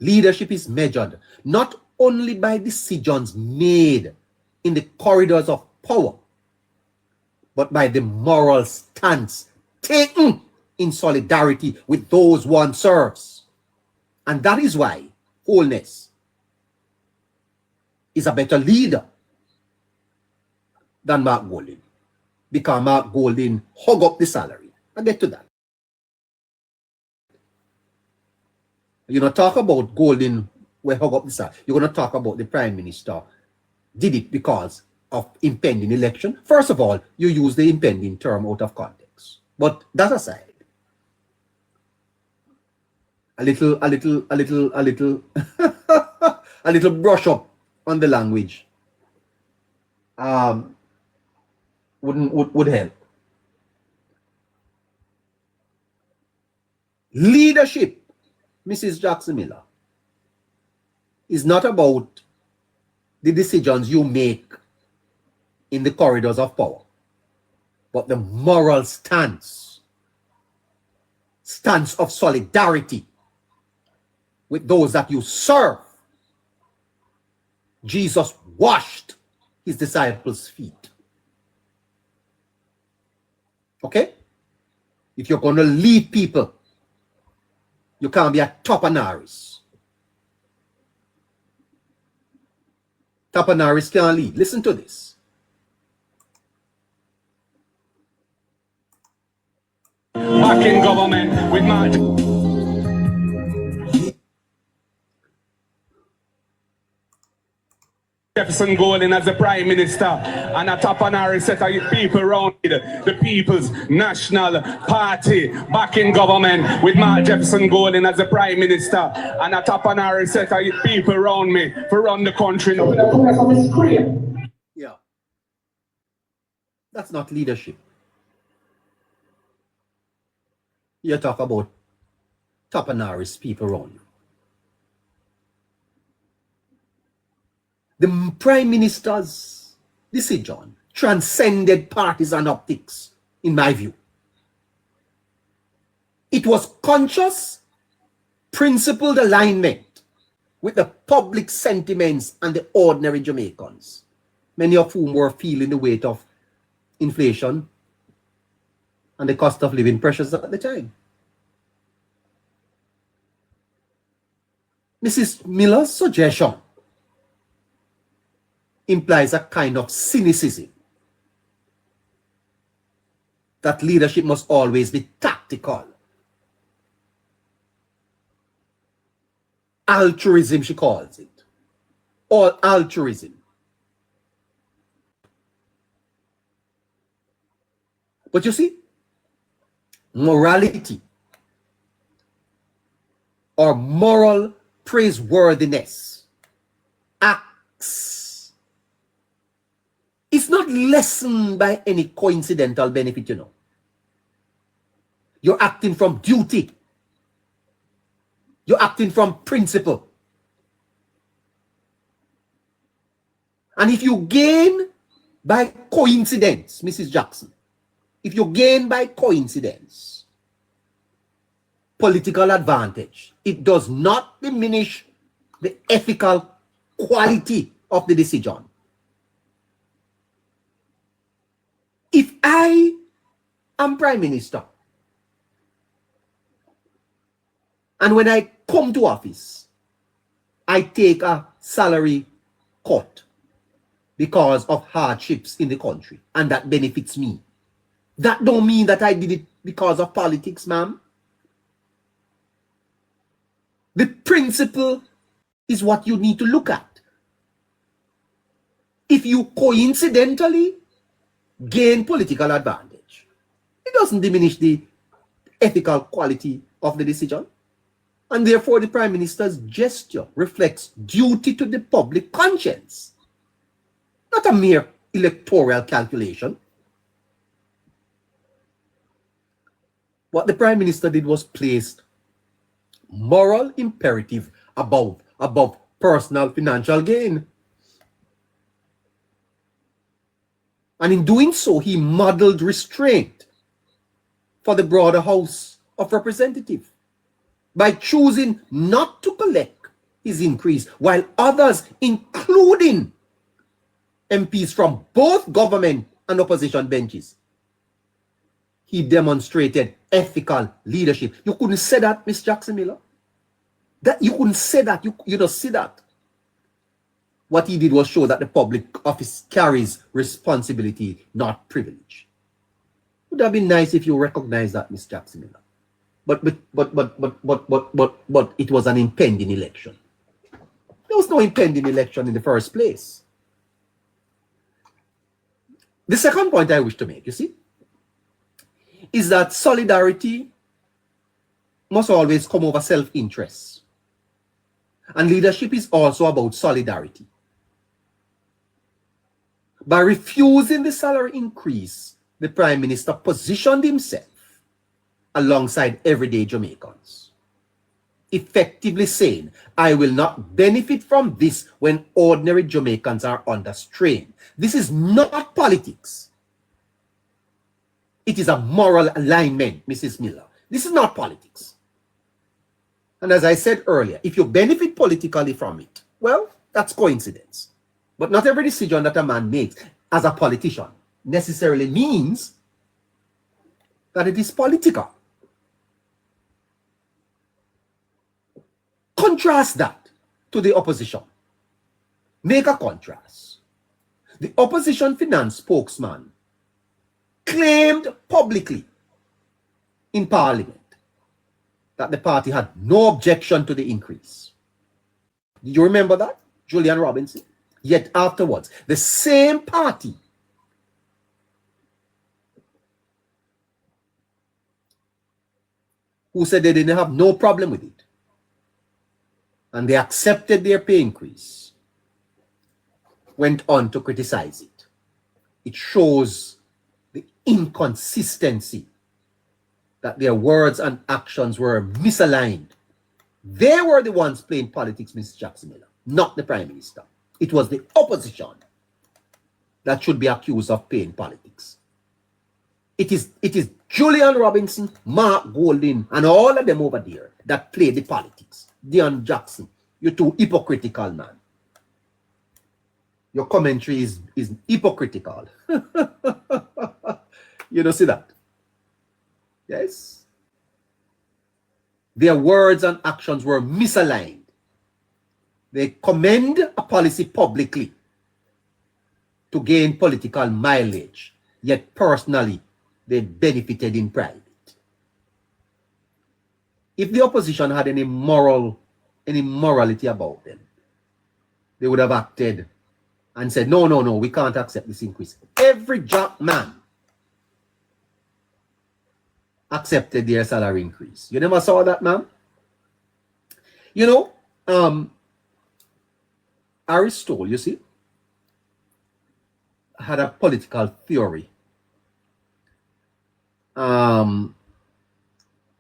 Leadership is measured not only by decisions made in the corridors of power, but by the moral stance taken in solidarity with those one serves. And that is why Holness is a better leader than Mark Golding, because Mark Golding hug up the salary. I'll get to that. You're going to talk about Golding where hug up the salary. You're going to talk about the Prime Minister did it because of impending election. First of all, you use the impending term out of context. But that aside, a little a little brush up on the language would help. Leadership, Mrs. Jackson Miller, is not about the decisions you make in the corridors of power, but the moral stance of solidarity with those that you serve. Jesus washed his disciples' feet. Okay? If you're going to lead people, you can't be a Topanaris. Topanaris can't lead. Listen to this. Back in government with Mark Jefferson Golding as the Prime Minister, and a Topanaris set of people around the People's National Party. Back in government with Mark Jefferson Golding as the Prime Minister, and a Topanaris set of people around me for run the country. Yeah. That's not leadership. You talk about Topanaris people around you. The Prime Minister's decision transcended partisan optics, in my view. It was conscious, principled alignment with the public sentiments and the ordinary Jamaicans, many of whom were feeling the weight of inflation and the cost of living pressures at the time. Mrs. Miller's suggestion implies a kind of cynicism that leadership must always be tactical. Altruism, she calls it. All altruism. But you see, morality or moral praiseworthiness, acts, it's not lessened by any coincidental benefit, you know. You're acting from duty. You're acting from principle. And if you gain by coincidence, Mrs. Jackson, if you gain by coincidence political advantage, it does not diminish the ethical quality of the decision. If I am Prime Minister, and when I come to office, I take a salary cut because of hardships in the country, and that benefits me, that don't mean that I did it because of politics, ma'am. The principle is what you need to look at. If you coincidentally gain political advantage, it doesn't diminish the ethical quality of the decision. And therefore, the Prime Minister's gesture reflects duty to the public conscience, not a mere electoral calculation. What the Prime Minister did was placed moral imperative above personal financial gain. And in doing so, he modeled restraint for the broader House of Representatives by choosing not to collect his increase, while others, including MPs from both government and opposition benches, he demonstrated ethical leadership. You couldn't say that, Ms. Jackson Miller. That you couldn't say that. You don't see that. What he did was show that the public office carries responsibility, not privilege. Would have been nice if you recognize that, Ms. Jackson Miller. But it was an impending election. There was no impending election in the first place. The second point I wish to make, you see, is that solidarity must always come over self-interest. And leadership is also about solidarity. By refusing the salary increase, the Prime Minister positioned himself alongside everyday Jamaicans, effectively saying, I will not benefit from this when ordinary Jamaicans are under strain. This is not politics. It is a moral alignment, Mrs. Miller. This is not politics. And as I said earlier, if you benefit politically from it, well, that's coincidence. But not every decision that a man makes as a politician necessarily means that it is political. Contrast that to the opposition. Make a contrast. The opposition finance spokesman claimed publicly in Parliament that the party had no objection to the increase. Do you remember that? Julian Robinson. Yet afterwards, the same party who said they didn't have no problem with it, and they accepted their pay increase, went on to criticize it. It shows the inconsistency that their words and actions were misaligned. They were the ones playing politics, Mrs. Jackson Miller, not the Prime Minister. It was the opposition that should be accused of playing politics. It is Julian Robinson, Mark Golding, and all of them over there that play the politics. Dion Jackson, you're too hypocritical, man. Your commentary is hypocritical. You don't see that? Yes. Their words and actions were misaligned. They commend a policy publicly to gain political mileage, yet personally they benefited in private. If the opposition had any morality about them, they would have acted and said, no, we can't accept this increase. Every job man accepted their salary increase. You never saw that, ma'am? You know, Aristotle, you see, had a political theory.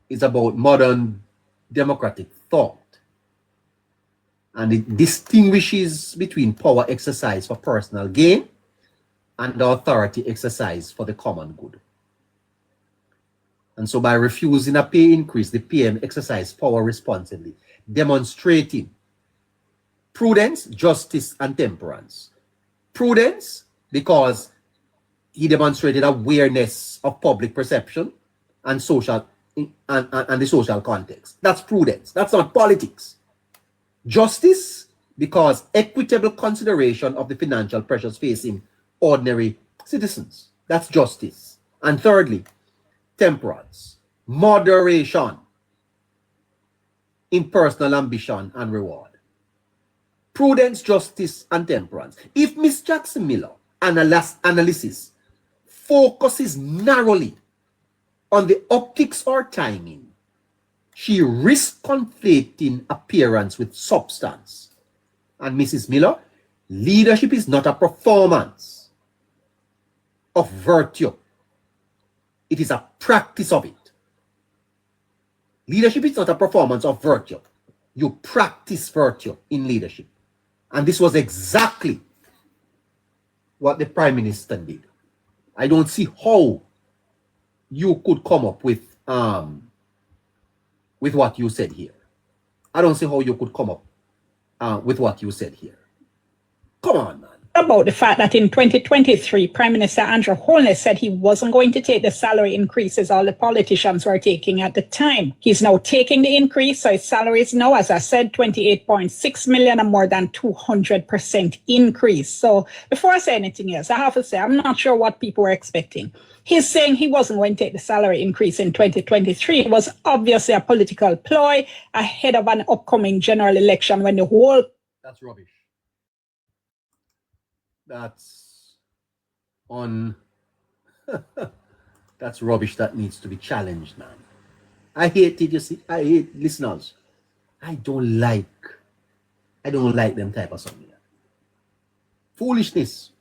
It's about modern democratic thought. And it distinguishes between power exercise for personal gain and authority exercise for the common good. And so by refusing a pay increase, the PM exercised power responsibly, demonstrating prudence, justice, and temperance. Prudence, because he demonstrated awareness of public perception and social and the social context. That's prudence. That's not politics. Justice, because equitable consideration of the financial pressures facing ordinary citizens. That's justice. And thirdly, temperance, moderation in personal ambition and reward. Prudence, justice, and temperance. If Ms. Jackson Miller analysis focuses narrowly on the optics or timing, she risks conflating appearance with substance. And Mrs. Miller, leadership is not a performance of virtue. It is a practice of it. Leadership is not a performance of virtue. You practice virtue in leadership. And this was exactly what the Prime Minister did. I don't see how you could come up with what you said here. I don't see how you could come up with what you said here. Come on, man. About the fact that in 2023, Prime Minister Andrew Holness said he wasn't going to take the salary increases all the politicians were taking at the time. He's now taking the increase, so his salary is now, as I said, 28.6 million, and more than 200% increase. So before I say anything else, I have to say, I'm not sure what people were expecting. He's saying he wasn't going to take the salary increase in 2023. It was obviously a political ploy ahead of an upcoming general election when the whole... That's rubbish. That's that's rubbish that needs to be challenged, man. I hate it, you see. I hate listeners. I don't like them type of something. Foolishness.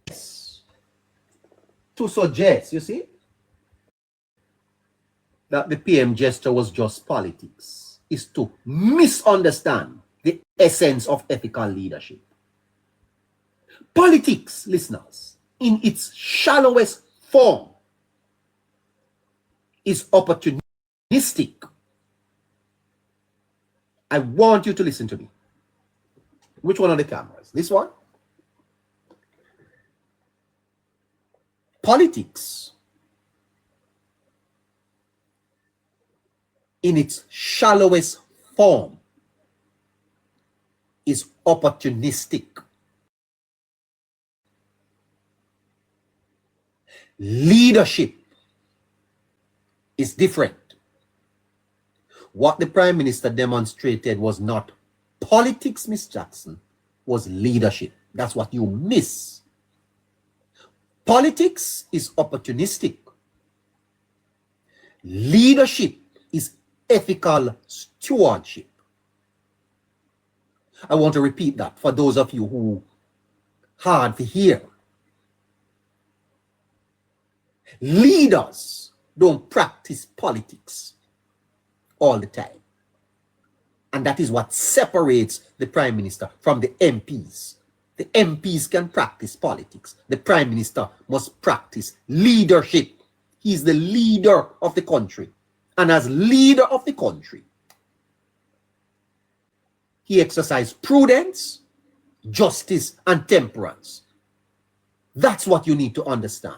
Yes. To suggest, you see, that the PM gesture was just politics is to misunderstand the essence of ethical leadership. Politics, listeners, in its shallowest form, is opportunistic. I want you to listen to me. Which one of the cameras? This one? Politics, in its shallowest form, is opportunistic. Leadership is different. What the Prime Minister demonstrated was not politics, Miss Jackson, was leadership. That's what you miss. Politics is opportunistic. Leadership is ethical stewardship. I want to repeat that for those of you who hard to hear. Leaders don't practice politics all the time. And that is what separates the Prime Minister from the MPs. The MPs can practice politics. The Prime Minister must practice leadership. He's the leader of the country. And as leader of the country, he exercised prudence, justice, and temperance. That's what you need to understand.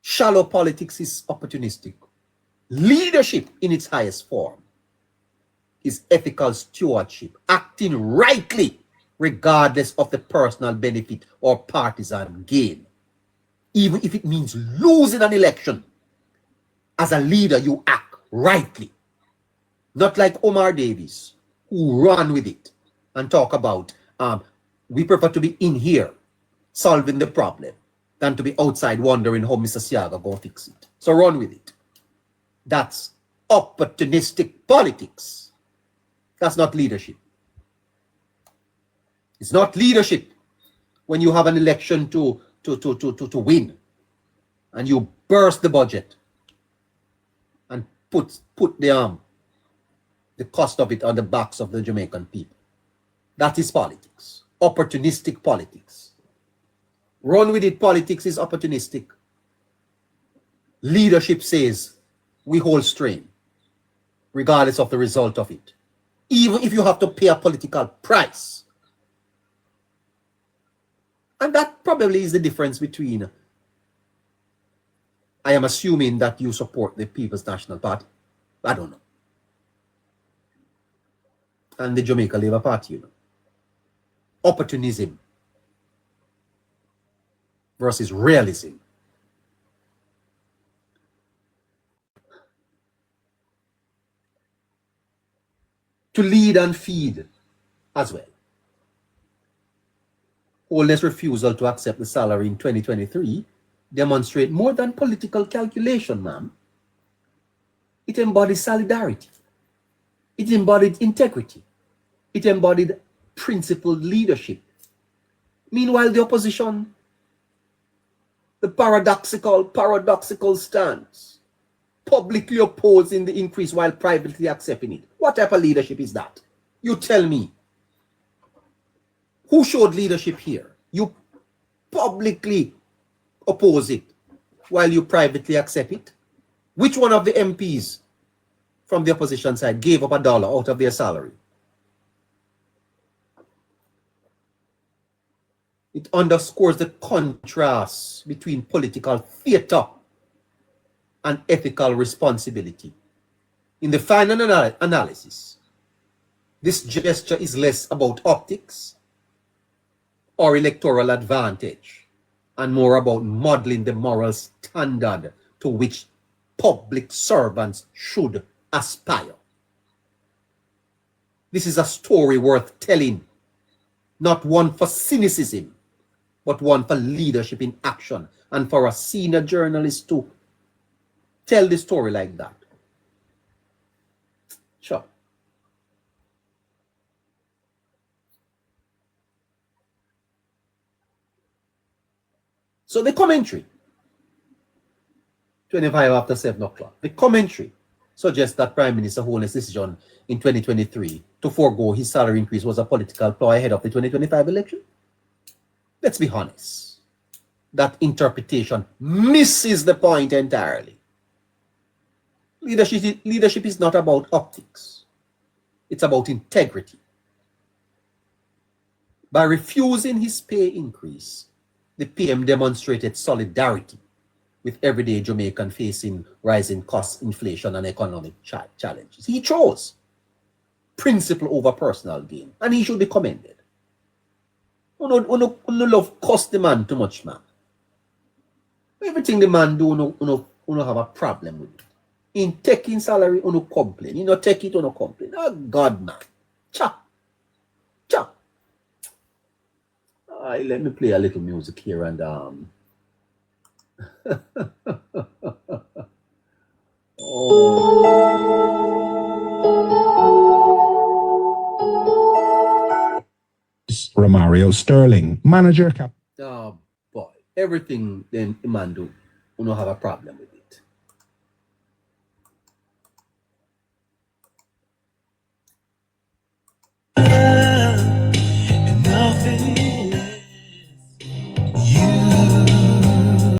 Shallow politics is opportunistic. Leadership in its highest form is ethical stewardship, acting rightly regardless of the personal benefit or partisan gain. Even if it means losing an election, as a leader you act rightly. Not like Omar Davies, who run with it and talk about, we prefer to be in here solving the problem than to be outside wondering how Mr. Siaga go fix it. So run with it. That's opportunistic politics. That's not leadership. It's not leadership when you have an election to win and you burst the budget and put the cost of it on the backs of the Jamaican people. That is politics. Opportunistic politics. Run with it politics is opportunistic. Leadership says we hold strain, regardless of the result of it. Even if you have to pay a political price. And that probably is the difference between, I am assuming that you support the People's National Party. I don't know. And the Jamaica Labour Party, you know. Opportunism versus realism. To lead and feed as well. Holness' refusal to accept the salary in 2023 demonstrate more than political calculation, ma'am. It embodied solidarity. It embodied integrity. It embodied principled leadership. Meanwhile, the opposition, the paradoxical stance, publicly opposing the increase while privately accepting it. What type of leadership is that? You tell me. Who showed leadership here? You publicly oppose it while you privately accept it. Which one of the MPs from the opposition side gave up $1 out of their salary? It underscores the contrast between political theater and ethical responsibility. In the final analysis, this gesture is less about optics or electoral advantage and more about modeling the moral standard to which public servants should aspire. This is a story worth telling, not one for cynicism, but one for leadership in action, and for a senior journalist to tell the story like that. Sure. So the commentary, 25 after 7 o'clock, the commentary suggests that Prime Minister Holness' decision in 2023 to forego his salary increase was a political ploy ahead of the 2025 election. Let's be honest. That interpretation misses the point entirely. Leadership is not about optics. It's about integrity. By refusing his pay increase, the PM demonstrated solidarity with everyday Jamaican facing rising costs, inflation, and economic challenges. He chose principle over personal gain, and he should be commended. Uno love cost the man too much, man. Everything the man do, uno have a problem with it. In taking salary, uno complain. You know, take it, uno complain. Oh, God, man. Cha. Let me play a little music here and Romario Sterling, manager cap. Oh boy, everything then the man do, uno have a problem with it.